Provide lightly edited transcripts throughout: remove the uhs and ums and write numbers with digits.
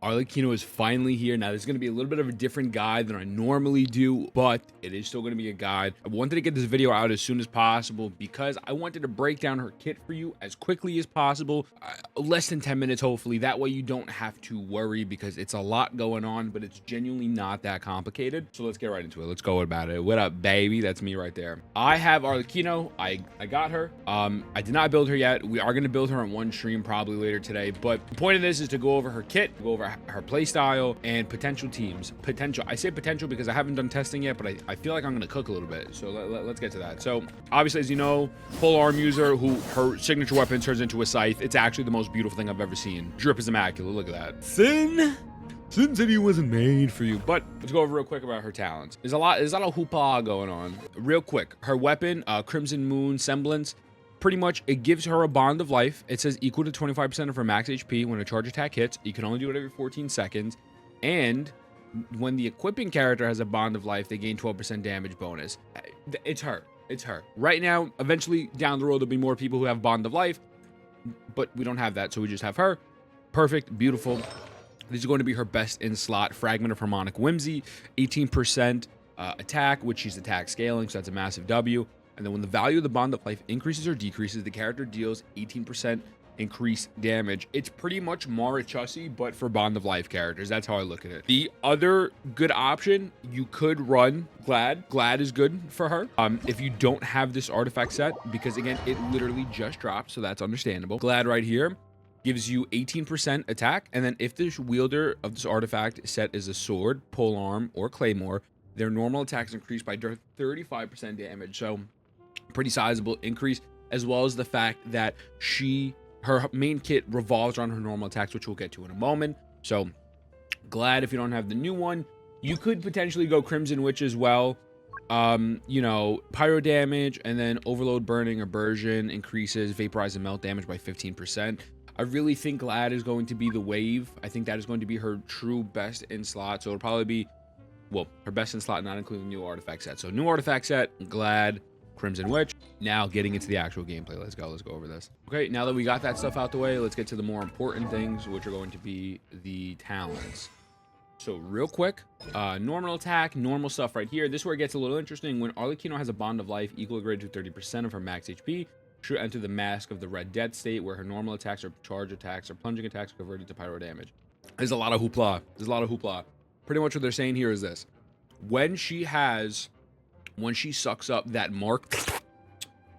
Arlecchino is finally here. Now, this is going to be a little bit of a different guide than I normally do, but it is still going to be a guide. I wanted to get this video out as soon as possible because I wanted to break down her kit for you as quickly as possible. Less than 10 minutes, hopefully. That way you don't have to worry because it's a lot going on, but it's genuinely not that complicated. So let's get right into it. Let's go about it. What up, baby? That's me right there. I have Arlecchino. I got her. I did not build her yet. We are going to build her on one stream probably later today, but the point of this is to go over her kit, go over her play style and potential teams. I say potential because I haven't done testing yet, but I feel like I'm going to cook a little bit. So let's get to that. So obviously, as you know, full arm user who her signature weapon turns into a scythe. It's actually the most beautiful thing I've ever seen. Drip is immaculate. Look at that. Sin said he wasn't made for you. But let's go over real quick about her talents. There's a lot of hoopla going on. Real quick, her weapon, Crimson Moon Semblance. Pretty much, it gives her a bond of life. It says equal to 25% of her max HP when a charge attack hits. You can only do it every 14 seconds. And when the equipping character has a bond of life, they gain 12% damage bonus. It's her. It's her. Right now, eventually, down the road, there'll be more people who have bond of life. But we don't have that, so we just have her. Perfect. Beautiful. This is going to be her best in slot. Fragment of Harmonic Whimsy. 18% attack, which she's attack scaling, so that's a massive W. And then when the value of the bond of life increases or decreases, the character deals 18% increased damage. It's pretty much Marichussi, but for bond of life characters. That's how I look at it. The other good option, you could run Glad. Glad is good for her. If you don't have this artifact set, because again, it literally just dropped, so that's understandable. Glad right here gives you 18% attack. And then if the wielder of this artifact set is a sword, polearm, or claymore, their normal attacks increase by 35% damage. So pretty sizable increase, as well as the fact that her main kit revolves around her normal attacks, which we'll get to in a moment. So Glad, if you don't have the new one, you could potentially go Crimson Witch as well. You know, pyro damage, and then overload, burning, aversion increases vaporize and melt damage by 15%. I really think Glad is going to be the wave. I think that is going to be her true best in slot. So it'll probably be, well, her best in slot, not including new artifact set. So new artifact set, Glad, Crimson Witch. Now getting into the actual gameplay. Let's go over this. Okay, now that we got that stuff out the way, let's get to the more important things, which are going to be the talents. So real quick, normal attack, normal stuff right here. This is where it gets a little interesting. When Arlecchino has a bond of life equal or greater to 30% of her max HP, she'll enter the Mask of the Red Death state, where her normal attacks or charge attacks or plunging attacks are converted to pyro damage. There's a lot of hoopla. Pretty much what they're saying here is this: when she sucks up that mark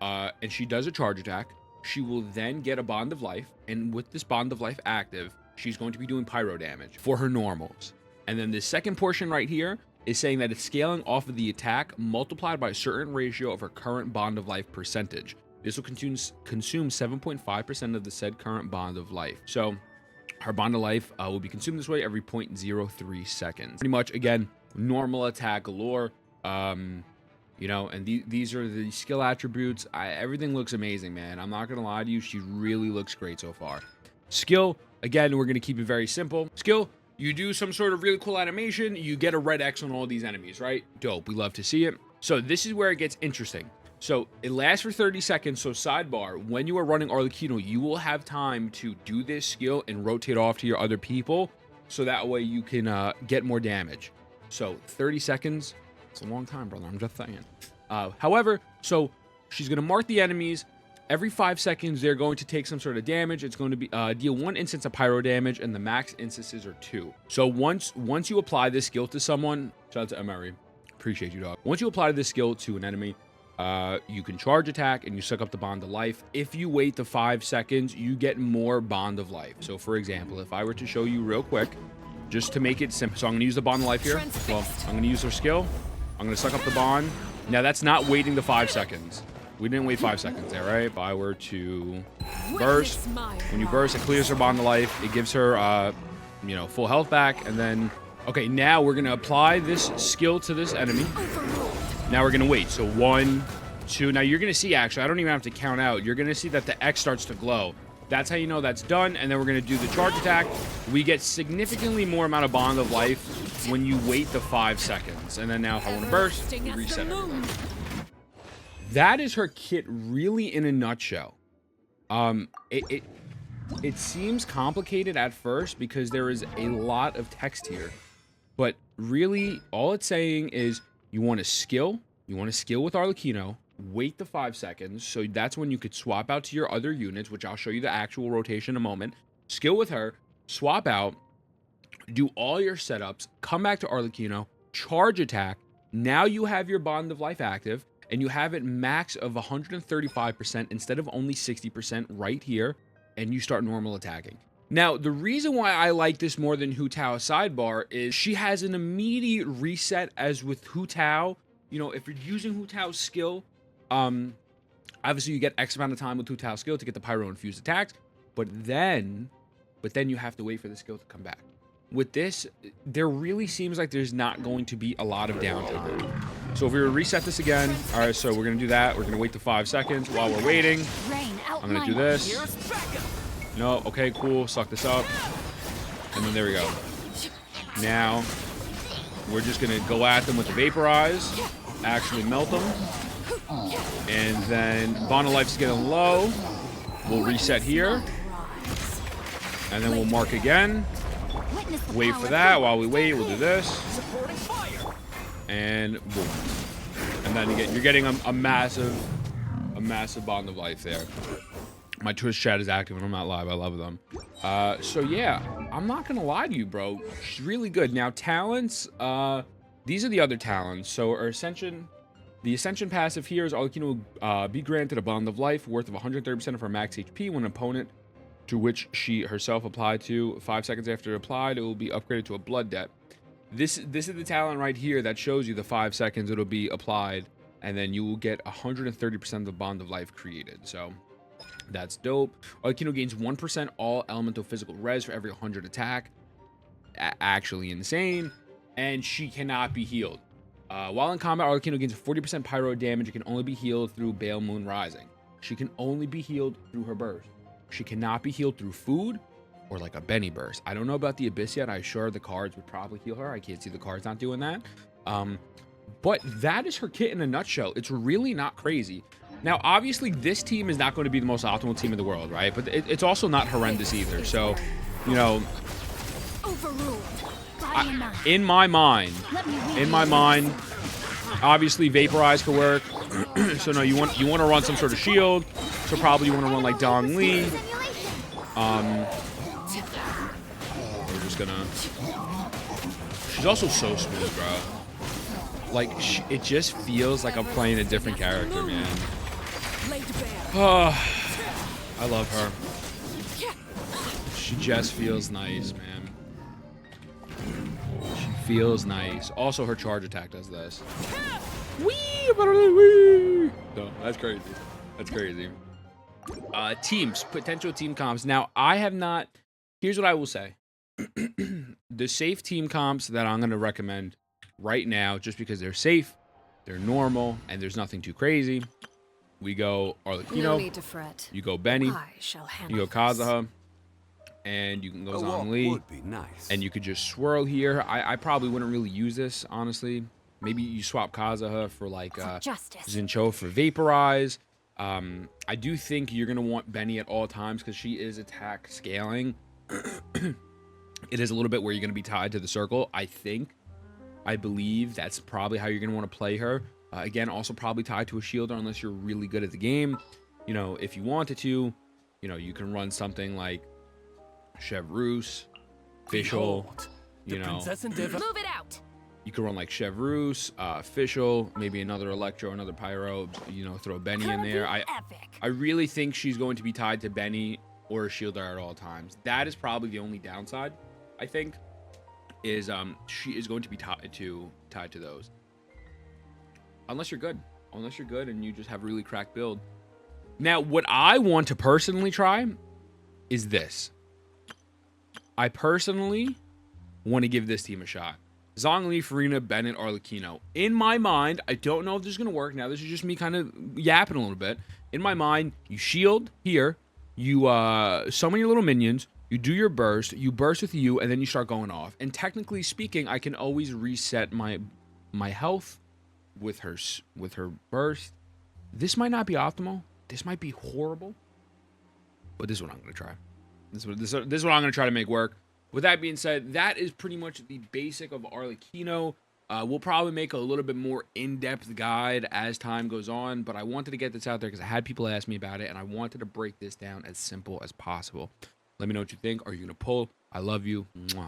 and she does a charge attack, she will then get a bond of life, and with this bond of life active, she's going to be doing pyro damage for her normals. And then the second portion right here is saying that it's scaling off of the attack multiplied by a certain ratio of her current bond of life percentage. This will consume 7.5% of the said current bond of life. So her bond of life will be consumed this way every 0.03 seconds. Pretty much, again, normal attack galore. You know, and these are the skill attributes. Everything looks amazing, man. I'm not gonna lie to you, she really looks great so far. Skill, again, we're gonna keep it very simple. Skill, you do some sort of really cool animation, you get a red X on all these enemies, right? Dope, we love to see it. So this is where it gets interesting. So it lasts for 30 seconds. So sidebar, when you are running Arlecchino, you will have time to do this skill and rotate off to your other people, so that way you can get more damage. So 30 seconds. It's a long time, brother. I'm just saying. However, so she's going to mark the enemies. Every 5 seconds, they're going to take some sort of damage. It's going to be deal 1 instance of pyro damage, and the max instances are 2. So once you apply this skill to someone, shout out to Emery. Appreciate you, dog. Once you apply this skill to an enemy, you can charge attack, and you suck up the bond of life. If you wait the 5 seconds, you get more bond of life. So, for example, if I were to show you real quick, just to make it simple. So I'm going to use the bond of life here. Well, I'm going to use her skill. I'm going to suck up the bond. Now, that's not waiting the 5 seconds. We didn't wait 5 seconds there, right? If I were to burst, when you burst, it clears her bond of life. It gives her, you know, full health back. And then, okay, now we're going to apply this skill to this enemy. Now we're going to wait. So 1, 2. Now, you're going to see, actually, I don't even have to count out. You're going to see that the X starts to glow. That's how you know that's done. And then we're going to do the charge attack. We get significantly more amount of bond of life when you wait the 5 seconds. And then now if I want to burst, we reset everything. That is her kit really in a nutshell. It seems complicated at first because there is a lot of text here. But really, all it's saying is you want to skill. You want to skill with Arlecchino. Wait the 5 seconds. So that's when you could swap out to your other units, which I'll show you the actual rotation in a moment. Skill with her. Swap out. Do all your setups. Come back to Arlecchino. Charge attack. Now you have your Bond of Life active. And you have it max of 135% instead of only 60% right here. And you start normal attacking. Now, the reason why I like this more than Hu Tao's sidebar is she has an immediate reset as with Hu Tao. You know, if you're using Hu Tao's skill, obviously you get X amount of time with Hu Tao's skill to get the pyro infused attacks, but then you have to wait for the skill to come back. With this, there really seems like there's not going to be a lot of downtime. So if we were to reset this again, all right, so we're gonna do that. We're gonna wait the 5 seconds while we're waiting. I'm gonna do this. No, okay, cool, suck this up. And then there we go. Now, we're just gonna go at them with the Vaporize, actually melt them. And then Bond of Life's getting low. We'll reset here. And then we'll mark again. Wait for that. While we wait, we'll do this. And boom. And then again, you're getting a massive Bond of Life there. My Twitch chat is active and I'm not live. I love them. So yeah, I'm not gonna lie to you, bro. She's really good. Now talents, these are the other talents. So our Ascension, the Ascension passive here is Arlecchino will be granted a Bond of Life worth of 130% of her max HP when an opponent to which she herself applied to 5 seconds after applied, it will be upgraded to a Blood Debt. This is the talent right here that shows you the 5 seconds it'll be applied, and then you will get 130% of the Bond of Life created. So that's dope. Arlecchino gains 1% all elemental physical res for every 100 attack. Actually insane. And she cannot be healed. While in combat, Arlecchino gains 40% pyro damage. It can only be healed through Bale Moon Rising. She can only be healed through her burst. She cannot be healed through food or like a Benny burst. I don't know about the Abyss yet. I'm sure the cards would probably heal her. I can't see the cards not doing that. But that is her kit in a nutshell. It's really not crazy. Now, obviously, this team is not going to be the most optimal team in the world, right? But it's also not horrendous either. So, you know, in my mind, obviously, Vaporize could work. So no, you want to run some sort of shield. So probably you want to run like Dong Li. We're just gonna. She's also so smooth, bro. Like it just feels like I'm playing a different character, man. Oh, I love her. She just feels nice, man. She feels nice. Also, her charge attack does this. Wee! No, that's crazy. That's crazy. Teams, potential team comps. Now, I have not. Here's what I will say. The safe team comps that I'm going to recommend right now, just because they're safe, they're normal, and there's nothing too crazy. We go Arlecchino. No need to fret. You go Benny. You go Kazuha. And you can go Zhong Li. Nice. And you could just swirl here. I probably wouldn't really use this, honestly. Maybe you swap Kazuha for like Zincho for Vaporize. I do think you're going to want Benny at all times because she is attack scaling. It is a little bit where you're going to be tied to the circle. I believe that's probably how you're going to want to play her. Again, also probably tied to a shielder unless you're really good at the game. You know, if you wanted to, you know, you can run something like Chevreuse, Fischl, you know. Move it out. You can run like Chevreuse, Fischl, maybe another Electro, another Pyro, you know, throw Benny in there. I really think she's going to be tied to Benny or a shielder at all times. That is probably the only downside, I think, is she is going to be tied to those. Unless you're good. Unless you're good and you just have a really cracked build. Now, what I want to personally try is this. I personally want to give this team a shot. Zhong Li, Farina, Bennett, Arlecchino. In my mind, I don't know if this is going to work. Now, this is just me kind of yapping a little bit. In my mind, you shield here. You summon your little minions. You do your burst. You burst with you, and then you start going off. And technically speaking, I can always reset my health with her burst. This might not be optimal. This might be horrible. But this is what I'm going to try. This is what I'm going to try to make work. With that being said, that is pretty much the basic of Arlecchino. We'll probably make a little bit more in-depth guide as time goes on, but I wanted to get this out there because I had people ask me about it, and I wanted to break this down as simple as possible. Let me know what you think. Are you going to pull? I love you. Mwah.